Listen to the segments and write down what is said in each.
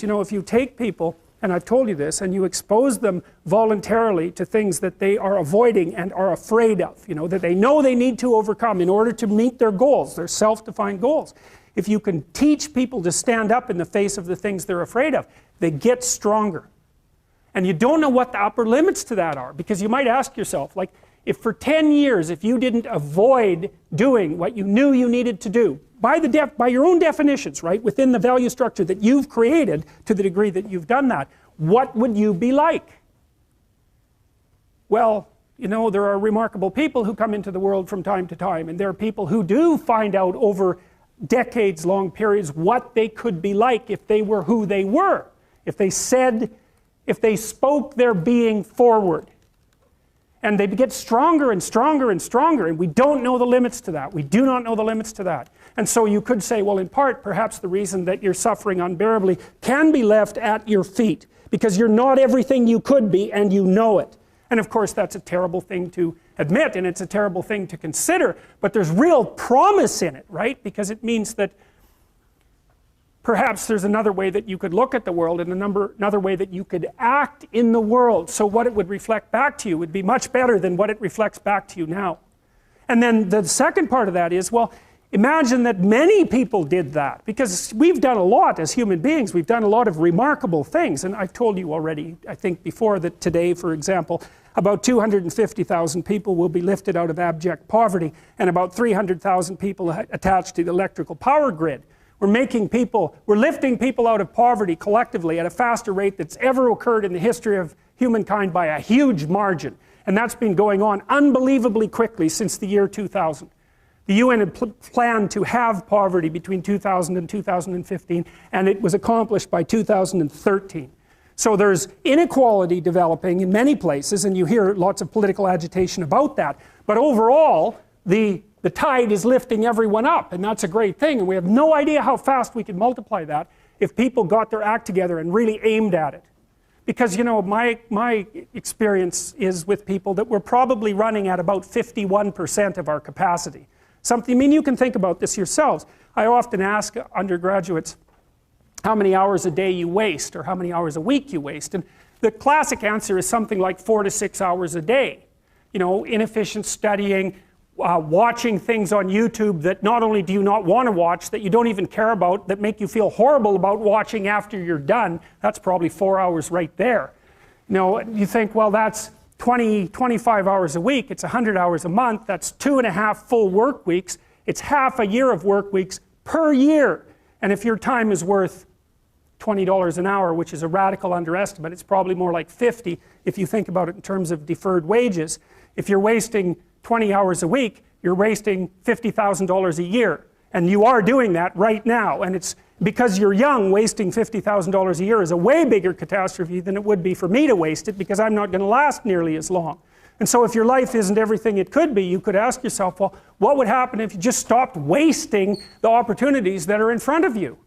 you know, if you take people, and I've told you this, and you expose them voluntarily to things that they are avoiding and are afraid of, you know, that they know they need to overcome in order to meet their goals, their self-defined goals. If you can teach people to stand up in the face of the things they're afraid of, they get stronger. And you don't know what the upper limits to that are, because you might ask yourself, like, if for 10 years, if you didn't avoid doing what you knew you needed to do, by your own definitions, right, within the value structure that you've created to the degree that you've done that, what would you be like? Well, you know, there are remarkable people who come into the world from time to time, and there are people who do find out over decades-long periods what they could be like if they were who they were, if they spoke their being forward. And they get stronger and stronger and stronger, and we don't know the limits to that. We do not know the limits to that. And so you could say, well, in part, perhaps the reason that you're suffering unbearably can be left at your feet, because you're not everything you could be, and you know it. And of course, that's a terrible thing to admit, and it's a terrible thing to consider, but there's real promise in it, right? Because it means that perhaps there's another way that you could look at the world, and another way that you could act in the world, so what it would reflect back to you would be much better than what it reflects back to you now. And then the second part of that is, well, imagine that many people did that, because we've done a lot as human beings. We've done a lot of remarkable things, and I've told you already, I think before, that today, for example, about 250,000 people will be lifted out of abject poverty, and about 300,000 people attached to the electrical power grid. We're lifting people out of poverty collectively at a faster rate that's ever occurred in the history of humankind by a huge margin. And that's been going on unbelievably quickly since the year 2000. The UN had planned to have poverty between 2000 and 2015, and it was accomplished by 2013. So there's inequality developing in many places, and you hear lots of political agitation about that. But overall, the tide is lifting everyone up, and that's a great thing, and we have no idea how fast we could multiply that if people got their act together and really aimed at it. Because, you know, my experience is with people that we're probably running at about 51% of our capacity. I mean, you can think about this yourselves. I often ask undergraduates how many hours a day you waste, or how many hours a week you waste, and the classic answer is something like 4 to 6 hours a day. You know, inefficient studying, watching things on YouTube that not only do you not want to watch, that you don't even care about, that make you feel horrible about watching after you're done. That's probably 4 hours right there. You know, you think, well, that's 25 hours a week, it's 100 hours a month, that's 2.5 full work weeks, it's half a year of work weeks per year. And if your time is worth $20 an hour, which is a radical underestimate, it's probably more like 50 if you think about it in terms of deferred wages. If you're wasting 20 hours a week, you're wasting $50,000 a year. And you are doing that right now. And it's because you're young, wasting $50,000 a year is a way bigger catastrophe than it would be for me to waste it, because I'm not going to last nearly as long. And so if your life isn't everything it could be, you could ask yourself, well, what would happen if you just stopped wasting the opportunities that are in front of you?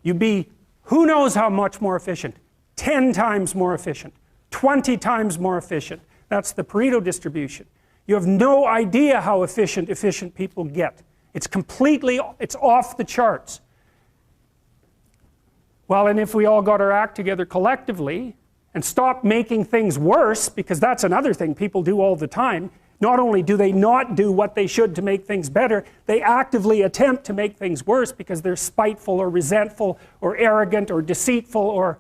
You'd be, who knows how much more efficient? 10 times more efficient, 20 times more efficient. That's the Pareto distribution. You have no idea how efficient people get. It's off the charts. Well, and if we all got our act together collectively and stopped making things worse, because that's another thing people do all the time, not only do they not do what they should to make things better, they actively attempt to make things worse because they're spiteful or resentful or arrogant or deceitful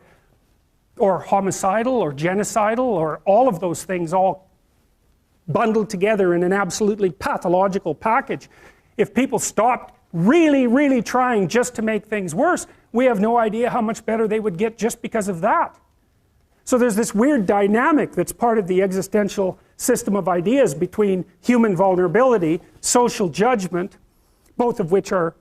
or homicidal or genocidal, or all of those things all bundled together in an absolutely pathological package. If people stopped really, really trying just to make things worse, we have no idea how much better they would get just because of that. So there's this weird dynamic that's part of the existential system of ideas between human vulnerability, social judgment, both of which are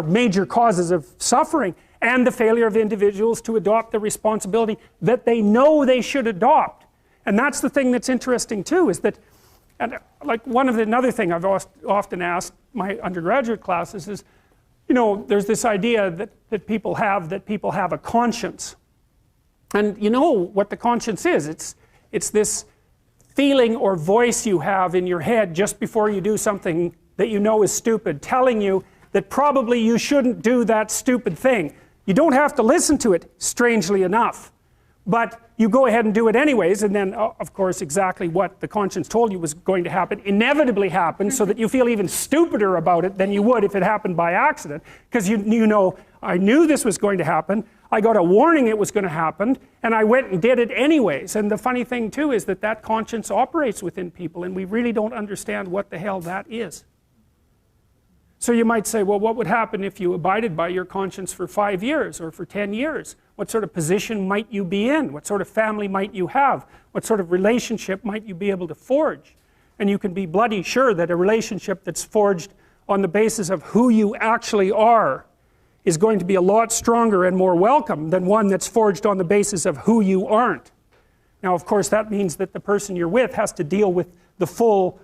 major causes of suffering, and the failure of individuals to adopt the responsibility that they know they should adopt. And that's the thing that's interesting too, is that, and like another thing I've often asked my undergraduate classes is, you know, there's this idea that people have a conscience. And you know what the conscience is. It's this feeling or voice you have in your head just before you do something that you know is stupid, telling you that probably you shouldn't do that stupid thing. You don't have to listen to it, strangely enough. But you go ahead and do it anyways, and then, of course, exactly what the conscience told you was going to happen inevitably happens, so that you feel even stupider about it than you would if it happened by accident. Because you know, I knew this was going to happen, I got a warning it was going to happen, and I went and did it anyways. And the funny thing too is that that conscience operates within people, and we really don't understand what the hell that is. So you might say, well, what would happen if you abided by your conscience for 5 years or for 10 years? What sort of position might you be in? What sort of family might you have? What sort of relationship might you be able to forge? And you can be bloody sure that a relationship that's forged on the basis of who you actually are is going to be a lot stronger and more welcome than one that's forged on the basis of who you aren't. Now, of course, that means that the person you're with has to deal with the full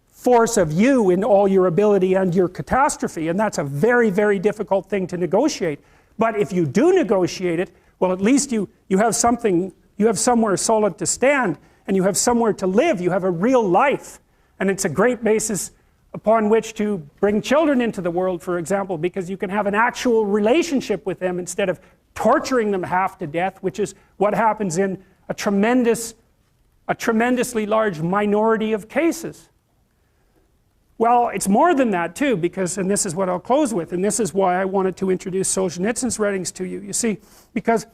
force of you in all your ability and your catastrophe, and that's a very, very difficult thing to negotiate. But if you do negotiate it, well, at least you have something, you have somewhere solid to stand, and you have somewhere to live, you have a real life, and it's a great basis upon which to bring children into the world, for example, because you can have an actual relationship with them instead of torturing them half to death, which is what happens in a tremendously large minority of cases. Well, it's more than that too, because, and this is what I'll close with, and this is why I wanted to introduce Solzhenitsyn's writings to you. You see, because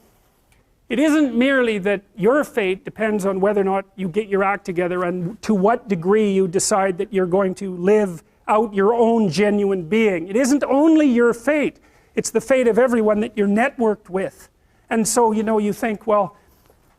it isn't merely that your fate depends on whether or not you get your act together and to what degree you decide that you're going to live out your own genuine being. It isn't only your fate, it's the fate of everyone that you're networked with. And so, you know, you think, well,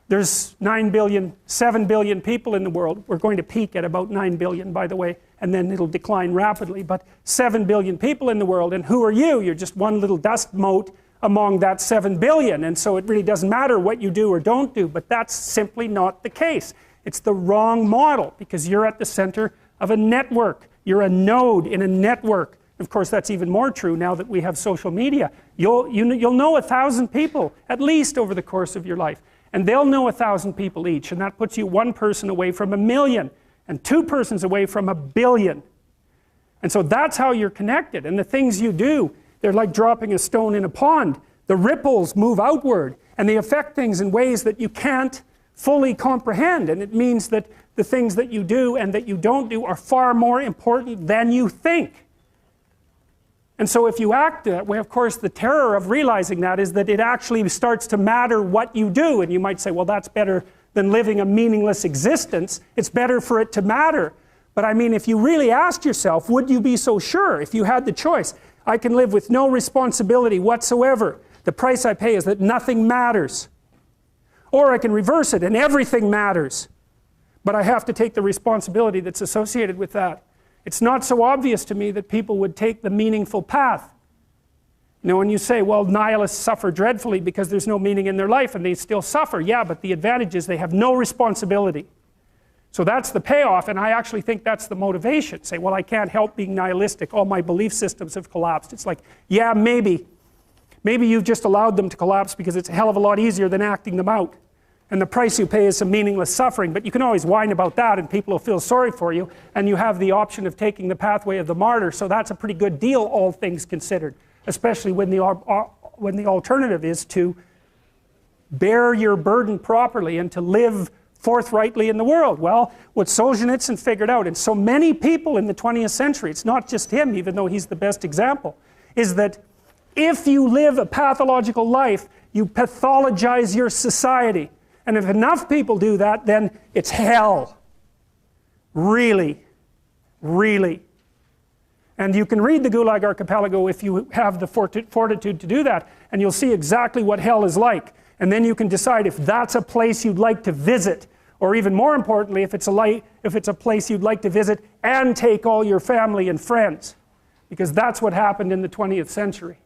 there's 9 billion, 7 billion people in the world. We're going to peak at about 9 billion, by the way, and then it'll decline rapidly. But 7 billion people in the world, and who are you? You're just one little dust mote among that 7 billion. And so it really doesn't matter what you do or don't do, but that's simply not the case. It's the wrong model, because you're at the center of a network. You're a node in a network. Of course, that's even more true now that we have social media. You'll know 1,000 people, at least, over the course of your life. And they'll know 1,000 people each, and that puts you one person away from 1 million, and 2 persons away from 1 billion. And so that's how you're connected. And the things you do, they're like dropping a stone in a pond. The ripples move outward, and they affect things in ways that you can't fully comprehend. And it means that the things that you do and that you don't do are far more important than you think. And so if you act that way, of course, the terror of realizing that is that it actually starts to matter what you do. And you might say, well, that's better than living a meaningless existence. It's better for it to matter. But I mean, if you really asked yourself, would you be so sure if you had the choice? I can live with no responsibility whatsoever. The price I pay is that nothing matters. Or I can reverse it and everything matters. But I have to take the responsibility that's associated with that. It's not so obvious to me that people would take the meaningful path. You know, when you say, well, nihilists suffer dreadfully because there's no meaning in their life, and they still suffer. Yeah, but the advantage is they have no responsibility. So that's the payoff, and I actually think that's the motivation. Say, well, I can't help being nihilistic. All my belief systems have collapsed. It's like, yeah, maybe. Maybe you've just allowed them to collapse because it's a hell of a lot easier than acting them out. And the price you pay is some meaningless suffering, but you can always whine about that and people will feel sorry for you, and you have the option of taking the pathway of the martyr, so that's a pretty good deal, all things considered, especially when the alternative is to bear your burden properly and to live forthrightly in the world. Well, what Solzhenitsyn figured out, and so many people in the 20th century, it's not just him, even though he's the best example, is that if you live a pathological life, you pathologize your society. And if enough people do that, then it's hell. Really. Really. And you can read the Gulag Archipelago if you have the fortitude to do that, and you'll see exactly what hell is like. And then you can decide if that's a place you'd like to visit, or even more importantly, if it's a place you'd like to visit and take all your family and friends. Because that's what happened in the 20th century.